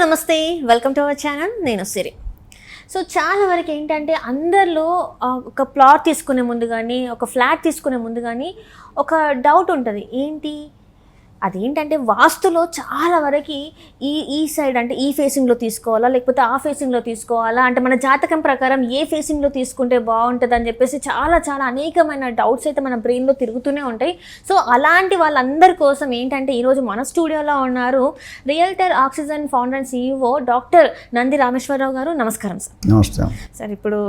నమస్తే, welcome to our channel. నేను సిరి. So చాలా వరకు ఏంటంటే అందరిలో ఒక ప్లాట్ తీసుకునే ముందు కానీ, ఒక ఫ్లాట్ తీసుకునే ముందు కానీ ఒక డౌట్ ఉంటుంది. ఏంటి అదేంటంటే వాస్తులో చాలా వరకు ఈ సైడ్ అంటే ఈ ఫేసింగ్లో తీసుకోవాలా, లేకపోతే ఆ ఫేసింగ్లో తీసుకోవాలా, అంటే మన జాతకం ప్రకారం ఏ ఫేసింగ్లో తీసుకుంటే బాగుంటుంది అని చెప్పేసి చాలా అనేకమైన డౌట్స్ అయితే మన బ్రెయిన్లో తిరుగుతూనే ఉంటాయి. సో అలాంటి వాళ్ళందరి కోసం ఏంటంటే ఈరోజు మన స్టూడియోలో ఉన్నారు realtor oxygen founder and CEO doctor Nandi Rameshwar Rao గారు. నమస్కారం సార్. నమస్తే సార్, ఇప్పుడు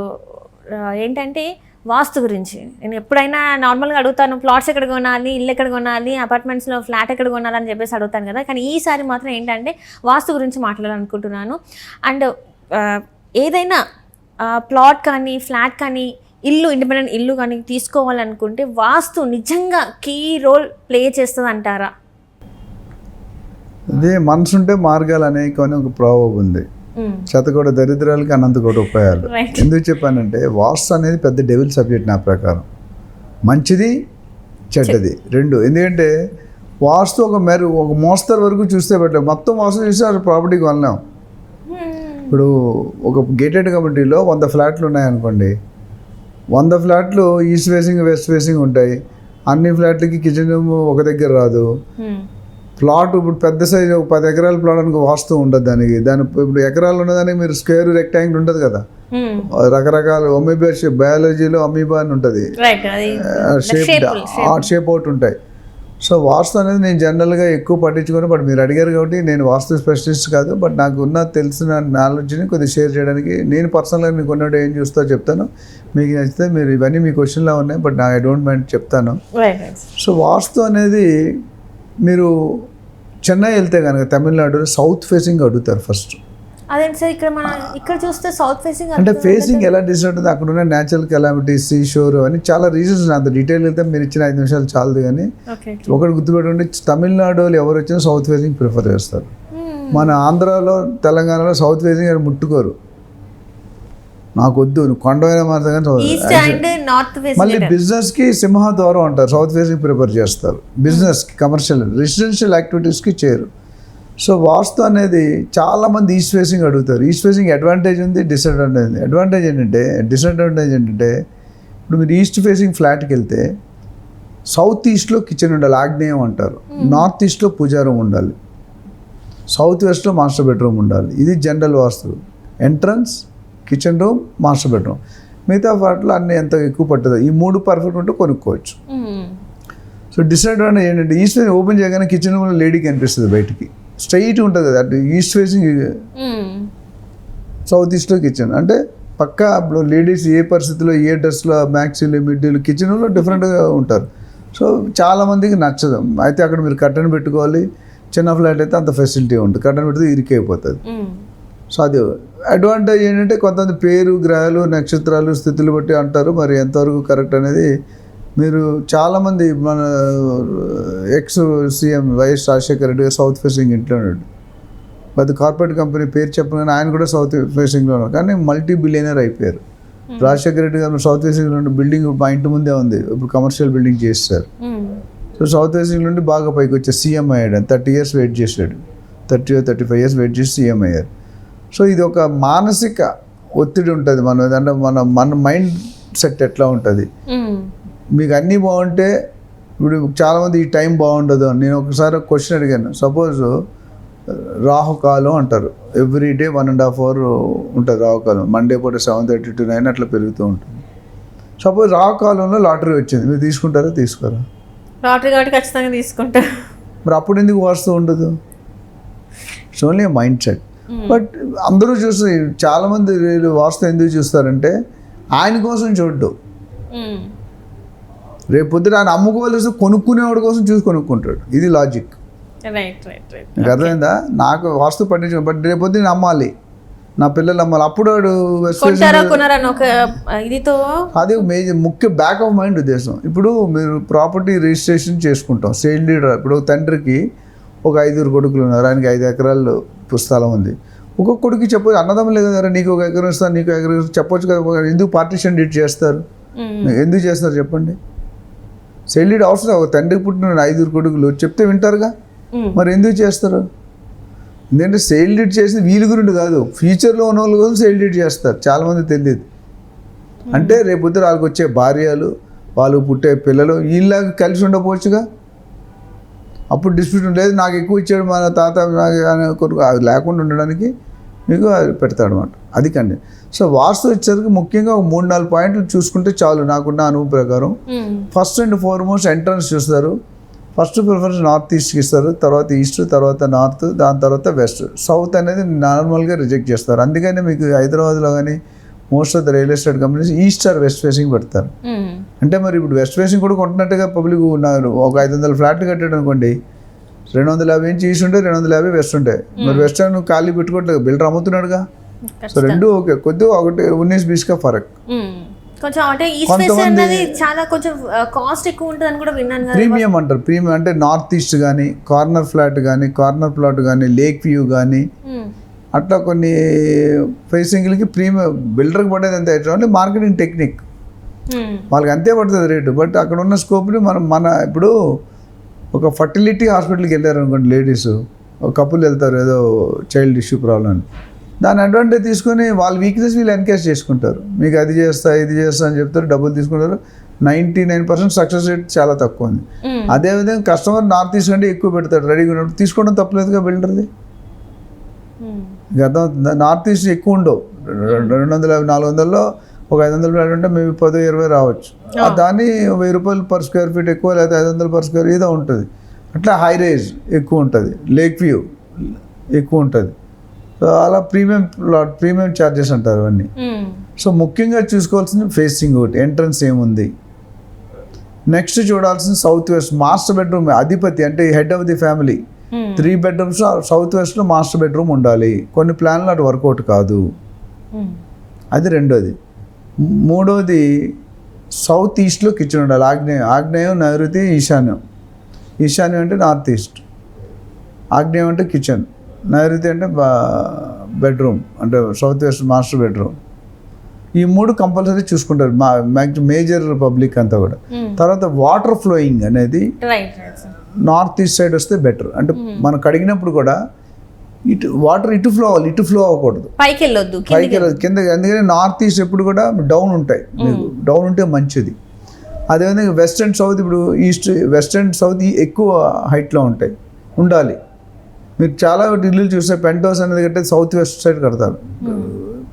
ఏంటంటే వాస్తు గురించి నేను ఎప్పుడైనా నార్మల్గా అడుగుతాను, ప్లాట్స్ ఎక్కడ కొనాలి, ఇల్లు ఎక్కడ కొనాలి, అపార్ట్మెంట్స్లో ఫ్లాట్ ఎక్కడ కొనాలి అని చెప్పేసి అడుగుతాను కదా. కానీ ఈసారి మాత్రం ఏంటంటే వాస్తు గురించి మాట్లాడాలనుకుంటున్నాను. అండ్ ఏదైనా ప్లాట్ కానీ, ఫ్లాట్ కానీ, ఇల్లు, ఇండిపెండెంట్ ఇల్లు కానీ తీసుకోవాలనుకుంటే వాస్తు నిజంగా కీ రోల్ ప్లే చేస్తుంది అంటారా? అదే మనసుంటే మార్గాలు అనేక అని ఒక ప్రాబబ్ ఉంది. శతకోట దరిద్రాలకి అనంతకోట ఉపాయాలు. ఎందుకు చెప్పానంటే వాస్తు అనేది పెద్ద డెవిల్ సబ్జెక్ట్ నా ప్రకారం. మంచిది చెడ్డది రెండు. ఎందుకంటే వాస్తు ఒక మోస్తరు వరకు చూస్తే పెట్టలేదు, మొత్తం వాస్తు చూస్తే అది ప్రాపర్టీ కొనలేం. ఇప్పుడు ఒక గేటెడ్ కమ్యూనిటీలో 100 ఫ్లాట్లు ఉన్నాయనుకోండి, 100 ఫ్లాట్లు ఈస్ట్ ఫేసింగ్ వెస్ట్ ఫేసింగ్ ఉంటాయి. అన్ని ఫ్లాట్లకి కిచెన్ రూమ్ ఒక దగ్గర రాదు. ప్లాట్ ఇప్పుడు పెద్ద సైజు 10 ఎకరాల ప్లాట్ అనుకో వాస్తు ఉండదు దానికి. ఇప్పుడు ఎకరాలు ఉన్నదానికి మీరు స్క్వేర్ రెక్టాంగిల్ ఉంటుంది కదా, రకరకాల బయాలజీలో అమీబా అని ఉంటుంది, షేప్ అవుట్ ఉంటాయి. సో వాస్తు అనేది నేను జనరల్గా ఎక్కువ పట్టించుకోను. బట్ మీరు అడిగారు కాబట్టి నేను వాస్తు స్పెషలిస్ట్ కాదు, బట్ నాకు ఉన్న తెలిసిన నాలెడ్జ్ని కొద్దిగా షేర్ చేయడానికి నేను పర్సనల్గా మీకు ఉన్నట్టు ఏం చూస్తా చెప్తాను. మీకు నచ్చితే మీరు ఇవన్నీ మీ క్వశ్చన్లో ఉన్నాయి, బట్ నాకు ఐ డోంట్ మైండ్ చెప్తాను. సో వాస్తు అనేది మీరు చెన్నై వెళ్తే కనుక తమిళనాడులో సౌత్ ఫేసింగ్ అడుగుతారు ఫస్ట్. అదేంటి సార్, ఇక్కడ చూస్తే సౌత్ ఫేసింగ్ అంటే ఫేసింగ్ ఎలా డిసైడ్ అవుతుంది, అక్కడ ఉన్న న్యాచురల్ కెలామిటీస్, సీ షోర్ అని చాలా రీజన్స్. అంత డీటెయిల్ వెళ్తే మీరు ఇచ్చిన 5 నిమిషాలు చాలదు. కానీ ఒకటి గుర్తుపెట్టుకుంటే తమిళనాడులో ఎవరు వచ్చినా సౌత్ ఫేసింగ్ ప్రిఫర్ చేస్తారు. మన ఆంధ్రాలో తెలంగాణలో సౌత్ ఫేసింగ్ అని ముట్టుకోరు. నాకు వద్దు, నువ్వు కొండవైనా మాత్రం. మళ్ళీ బిజినెస్కి సింహద్వారం అంటారు, సౌత్ ఫేసింగ్ ప్రిఫర్ చేస్తారు. బిజినెస్కి, కమర్షియల్, రెసిడెన్షియల్ యాక్టివిటీస్కి చేయరు. సో వాస్తు అనేది చాలామంది ఈస్ట్ ఫేసింగ్ అడుగుతారు. ఈస్ట్ ఫేసింగ్ అడ్వాంటేజ్ ఉంది, డిసడ్వాంటేజ్ ఉంది. డిసడ్వాంటేజ్ ఏంటంటే ఇప్పుడు మీరు ఈస్ట్ ఫేసింగ్ ఫ్లాట్కి వెళ్తే సౌత్ ఈస్ట్లో కిచెన్ ఉండాలి, ఆగ్నేయం అంటారు. నార్త్ ఈస్ట్లో పూజారం ఉండాలి, సౌత్ వెస్ట్లో మాస్టర్ బెడ్రూమ్ ఉండాలి. ఇది general vastu. Entrance, kitchen room, master bedroom. మిగతా వాటిలో అన్నీ ఎంత ఎక్కువ పట్టదు. ఈ 3 పర్ఫెక్ట్ ఉంటే కొనుక్కోవచ్చు. సో డిసడ్వాంటేజ్ ఏంటంటే ఈస్ట్ ఫేసింగ్ ఓపెన్ చేయగానే కిచెన్ రూమ్లో లేడీకి అనిపిస్తుంది, బయటికి స్ట్రైట్ ఉంటుంది కదా. అటు ఈస్ట్ ఫేసింగ్, సౌత్ ఈస్ట్లో కిచెన్ అంటే పక్కా. ఇప్పుడు లేడీస్ ఏ పరిస్థితిలో, ఏ డ్రెస్లో, మ్యాక్సీలు, మిడ్డీలు, కిచెన్ రూమ్లో డిఫరెంట్గా ఉంటారు. సో చాలామందికి నచ్చదు. అయితే అక్కడ మీరు కర్టెన్ పెట్టుకోవాలి. చిన్న ఫ్లాట్ అయితే అంత ఫెసిలిటీ ఉంటుంది, కర్టెన్ పెడితే ఇరికైపోతుంది. సో అది అడ్వాంటేజ్ ఏంటంటే కొంతమంది పేరు, గ్రహాలు, నక్షత్రాలు, స్థితులు బట్టి అంటారు. మరి ఎంతవరకు కరెక్ట్ అనేది మీరు చాలామంది, మన ex CM YS Rajasekhara Reddy గారు సౌత్ ఫేసింగ్ ఇంట్లో ఉన్నాడు. అది కార్పొరేట్ కంపెనీ పేరు చెప్పగానే ఆయన కూడా సౌత్ ఫేసింగ్లో ఉన్నారు, కానీ మల్టీ బిలియనర్ అయిపోయారు. రాజశేఖర రెడ్డి గారు సౌత్ ఫేసింగ్లో ఉండే బిల్డింగ్ మా ఇంటి ముందే ఉంది, ఇప్పుడు కమర్షియల్ బిల్డింగ్ చేస్తారు. సో సౌత్ ఫేసింగ్ నుండి బాగా పైకి వచ్చే సీఎం అయ్యాడు. 30 years వెయిట్ చేశాడు, 35 years వెయిట్ చేసి సీఎం అయ్యారు. సో ఇది ఒక మానసిక ఒత్తిడి ఉంటుంది మన అంటే మన మైండ్ సెట్ ఎట్లా ఉంటుంది. మీకు అన్నీ బాగుంటే, ఇప్పుడు చాలామంది ఈ టైం బాగుండదు. నేను ఒకసారి క్వశ్చన్ అడిగాను. సపోజ్ రాహుకాలం అంటారు, ఎవ్రీడే 1.5 hour ఉంటుంది రాహుకాలం. మండే పూట 7:30 to 9 అట్లా పెరుగుతూ ఉంటుంది. సపోజ్ రాహుకాలంలో లాటరీ వచ్చింది, మీరు తీసుకుంటారా, తీసుకోరా? లాటరీ కాబట్టి ఖచ్చితంగా తీసుకుంటారు. మరి అప్పుడు ఎందుకు వాస్తు ఉండదు? It's only mind set. But అందరూ చూస్తారు, చాలామంది వాస్తు ఎందుకు చూస్తారంటే ఆయన కోసం చూడ్డు. రేపు పొద్దున ఆయన అమ్ముకోవాల్సి కొనుక్కునేవాడి కోసం చూసి కొనుక్కుంటాడు. ఇది లాజిక్. నాకు అర్థమైందా? నాకు వాస్తు పట్టించు, బట్ రేపు పొద్దున అమ్మాలి, నా పిల్లలు అమ్మాలి. అప్పుడు వాడు అది ముఖ్య బ్యాక్ ఆఫ్ మైండ్ ఉద్దేశం. ఇప్పుడు మీరు ప్రాపర్టీ రిజిస్ట్రేషన్ చేసుకుంటాం, సేల్ డీడ్. ఇప్పుడు తండ్రికి ఒక 5 కొడుకులు ఉన్నారు, ఆయనకి 5 ఎకరాలు స్థలం ఉంది. ఒక్కొక్క కొడుకు చెప్పొచ్చు, అన్నదమ్ములు లేదు కదా, నీకు 1 ఎకరం ఇస్తాను, నీకు 1 ఎకరం చెప్పొచ్చు కదా. ఎందుకు పార్టీషన్ డీడ్ చేస్తారు? ఎందుకు చేస్తారు చెప్పండి? సేల్ డీడ్ అవసరం. ఒక తండ్రికి పుట్టిన 5 కొడుకులు చెప్తే వింటారుగా, మరి ఎందుకు చేస్తారు? ఎందుకంటే సేల్ డీడ్ చేసింది వీళ్ళ గురించి కాదు, ఫ్యూచర్లో ఉన్న వాళ్ళ కోసం సేల్ డీడ్ చేస్తారు, చాలామంది తెలియదు. అంటే రేపు వాళ్ళకి వచ్చే భార్యలు, వాళ్ళు పుట్టే పిల్లలు వీళ్ళకి కలిసి ఉండకపోవచ్చుగా. అప్పుడు డిస్ప్యూట్ లేదు, నాకు ఎక్కువ ఇచ్చాడు మన తాత కొరకు, అది లేకుండా ఉండడానికి మీకు అది పెడతాడు అనమాట. అది కండి. సో వాస్తు వచ్చేసరికి ముఖ్యంగా ఒక 3-4 పాయింట్లు చూసుకుంటే చాలు నాకున్న అనుభవం ప్రకారం. ఫస్ట్ అండ్ ఫార్మోస్ట్ ఎంట్రన్స్ చూస్తారు. ఫస్ట్ ప్రిఫరెన్స్ నార్త్ ఈస్ట్కి ఇస్తారు, తర్వాత ఈస్ట్, తర్వాత నార్త్, దాని తర్వాత వెస్ట్. సౌత్ అనేది నార్మల్గా రిజెక్ట్ చేస్తారు. అందుకని మీకు హైదరాబాద్లో కానీ most of the real estate companies east or west facing పెడతారు. అంటే మరి ఇప్పుడు వెస్ట్ ఫేసింగ్ కూడా కొంటున్నట్టుగా పబ్లిక్ ఉన్నారు. ఒక 500 ఫ్లాట్లు కట్టాడు అనుకోండి, 250 ఇంచ్ ఈస్ట్ ఉంటే 250 వెస్ట్ ఉంటాయి. మరి వెస్ట్ నువ్వు ఖాళీ పెట్టుకోవట్లేదు, బిల్డర్ అమ్ముతున్నాడుగా. సో రెండు ఓకే, కొద్దిగా ఒకటి 19-20 ఫరక్. కొంచెం అంటే ఈస్ట్ ఫేస్ అనేది చాలా కొంచెం కాస్ట్ ఎక్కువ ఉంటుంది అని కూడా విన్నాను కదా. ప్రీమియం అంటారు. ప్రీమియం అంటే నార్త్ ఈస్ట్ కానీ, కార్నర్ ఫ్లాట్ కానీ, కార్నర్ ప్లాట్ కానీ, లేక్ వ్యూ కానీ, అట్లా కొన్ని ఫేసింగ్లకి ప్రీమియం బిల్డర్కి పడేది అంతే. ఓన్లీ మార్కెటింగ్ టెక్నిక్, వాళ్ళకి అంతే పడుతుంది రేటు. బట్ అక్కడ ఉన్న స్కోప్ని మన ఇప్పుడు ఒక ఫర్టిలిటీ హాస్పిటల్కి వెళ్ళారు అనుకోండి, లేడీస్ ఒక కపుల్ వెళ్తారు ఏదో చైల్డ్ ఇష్యూ ప్రాబ్లం అని, దాని అడ్వాంటేజ్ తీసుకొని వాళ్ళ వీక్నెస్ వీళ్ళు ఎన్కరేజ్ చేసుకుంటారు. మీకు అది చేస్తా ఇది చేస్తా అని చెప్తారు, డబ్బులు తీసుకుంటారు. 99% సక్సెస్ రేట్ చాలా తక్కువ ఉంది. అదేవిధంగా కస్టమర్ నార్త్ ఈస్ట్ కంటే ఎక్కువ పెడతాడు, రెడీగా ఉన్నప్పుడు తీసుకోవడం తప్పలేదుగా బిల్డర్ది. అర్థమవుతుందా? నార్త్ ఈస్ట్ ఎక్కువ ఉండవు, 250-400లో ఒక 500 ఫ్లాట్ ఉంటే మేము 10-20 రావచ్చు. దాన్ని 1000 రూపాయలు పర్ స్క్వేర్ ఫీట్ ఎక్కువ, లేదా 500 పర్ స్క్వేర్ ఏదో ఉంటుంది. అట్లా హై రేజ్ ఎక్కువ ఉంటుంది, లేక్ వ్యూ ఎక్కువ ఉంటుంది. సో అలా ప్రీమియం ఛార్జెస్ అంటారు అవన్నీ. సో ముఖ్యంగా చూసుకోవాల్సింది ఫేసింగ్ ఒకటి, ఎంట్రన్స్ ఏముంది. నెక్స్ట్ చూడాల్సింది సౌత్ వెస్ట్ మాస్టర్ బెడ్రూమ్, అధిపతి అంటే head of the family. 3 bedrooms south వెస్ట్లో మాస్టర్ బెడ్రూమ్ ఉండాలి. కొన్ని ప్లాన్లు అటు వర్కౌట్ కాదు, అది రెండోది. మూడోది సౌత్ ఈస్ట్లో కిచెన్ ఉండాలి. ఆగ్నేయం, నైరుతి, ఈశాన్యం. ఈశాన్యం అంటే నార్త్ ఈస్ట్, ఆగ్నేయం అంటే కిచెన్, నైరుతి అంటే బెడ్రూమ్ అంటే సౌత్ వెస్ట్ మాస్టర్ బెడ్రూమ్. ఈ 3 కంపల్సరీ చూసుకుంటారు మేజర్ పబ్లిక్ అంతా కూడా. తర్వాత వాటర్ ఫ్లోయింగ్ అనేది నార్త్ ఈస్ట్ సైడ్ వస్తే బెటర్. అంటే మనం కడిగినప్పుడు కూడా ఇటు వాటర్ ఇటు ఫ్లో అవ్వాలి, ఇటు ఫ్లో అవ్వకూడదు, పైకి వెళ్ళొద్దు కింద. అందుకని నార్త్ ఈస్ట్ ఎప్పుడు కూడా డౌన్ ఉంటాయి, మీకు డౌన్ ఉంటే మంచిది. అదేవిధంగా వెస్ట్ అండ్ సౌత్, ఇప్పుడు ఈస్ట్ వెస్ట్ అండ్ సౌత్ ఎక్కువ హైట్లో ఉండాలి. మీరు చాలా ఇల్లు చూస్తే పెంట్ హౌస్ అనేది కట్టే సౌత్ వెస్ట్ సైడ్ కడతారు,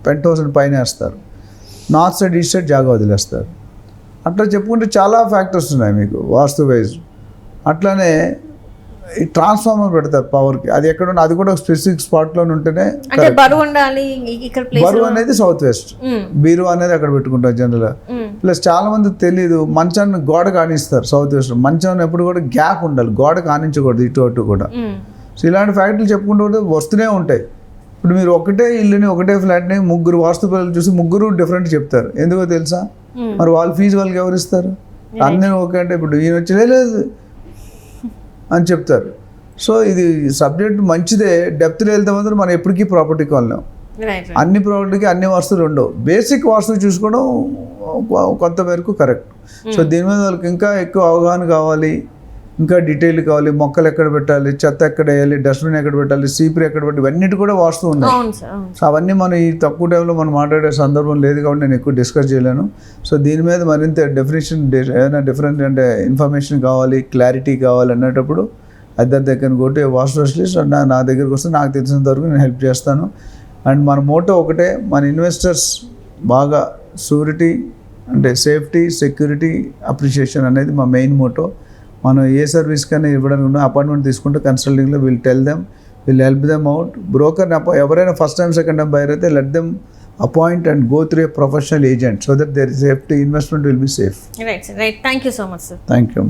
పెంట్ హౌస్ అని పైన వేస్తారు. నార్త్ సైడ్ ఈస్ట్ సైడ్ జాగా వదిలేస్తారు. అట్లా చెప్పుకుంటే చాలా ఫ్యాక్టర్స్ ఉన్నాయి మీకు వాస్తు వైజ్. అట్లానే ఈ ట్రాన్స్ఫార్మర్ పెడతారు పవర్కి, అది ఎక్కడ అది కూడా స్పెసిఫిక్ స్పాట్లో ఉంటేనే. బరువు అనేది సౌత్ వెస్ట్, బీరు అనేది అక్కడ పెట్టుకుంటారు జనరల్గా. ప్లస్ చాలా మంది తెలియదు, మంచాన్ని గోడ కానిస్తారు సౌత్ వెస్ట్. మంచాన్ని ఎప్పుడు కూడా గ్యాప్ ఉండాలి, గోడ కానించకూడదు ఇటు అటు కూడా. సో ఇలాంటి ఫ్యాక్టరీలు చెప్పుకుంటూ వస్తూనే ఉంటాయి. ఇప్పుడు మీరు ఒకటే ఇల్లుని, ఒకటే ఫ్లాట్ని 3 వాస్తు పిల్లలు చూసి 3 డిఫరెంట్ చెప్తారు. ఎందుకో తెలుసా? మరి వాళ్ళ ఫీజు వాళ్ళకి ఎవరు ఇస్తారు? అన్నీ ఓకే అంటే ఇప్పుడు ఈయన వచ్చి లేదు అని చెప్తారు. సో ఇది సబ్జెక్ట్ మంచిదే, డెప్త్లో వెళ్తే మాత్రం మనం ఎప్పటికీ ప్రాపర్టీ కొనలేం. అన్ని ప్రాపర్టీకి అన్ని వస్తువులు ఉండవు. బేసిక్ వస్తువు చూసుకోవడం కొంత మేరకు కరెక్ట్. సో దీని మీద వాళ్ళకి ఇంకా ఎక్కువ అవగాహన కావాలి, ఇంకా డీటెయిల్ కావాలి. మొక్కలు ఎక్కడ పెట్టాలి, చెత్త ఎక్కడ వేయాలి, డస్ట్బిన్ ఎక్కడ పెట్టాలి, సీపరీ ఎక్కడ పెట్టాలి, ఇవన్నిటి కూడా వాస్తు ఉన్నాయి. సో అవన్నీ మనం ఈ తక్కువ టైంలో మనం మాట్లాడే సందర్భం లేదు కాబట్టి నేను ఎక్కువ డిస్కస్ చేయలేను. సో దీని మీద మరింత డెఫినేషన్, ఏదైనా డిఫరెంట్ అంటే ఇన్ఫర్మేషన్ కావాలి, క్లారిటీ కావాలి అన్నప్పుడు అద్దరి దగ్గర కొట్టి వాస్తు స్పెషలిస్ట్ నా దగ్గరకు వస్తే నాకు తెలిసినంత వరకు నేను హెల్ప్ చేస్తాను. అండ్ మన మోటో ఒకటే, మన ఇన్వెస్టర్స్ బాగా షూరిటీ అంటే సేఫ్టీ, సెక్యూరిటీ, అప్రిషియేషన్ అనేది మా మెయిన్ మోటో. మనం ఏ సర్వీస్ కానీ ఇవ్వడానికి ఉన్న అపాయింట్మెంట్ తీసుకుంటే కన్సల్టింగ్లో will tell them, will help them out. Broker ఎవరైనా first time second time buyer అయితే let them appoint and go through a professional agent so that their safety investment will be safe. Right. Thank you so much sir. Thank you.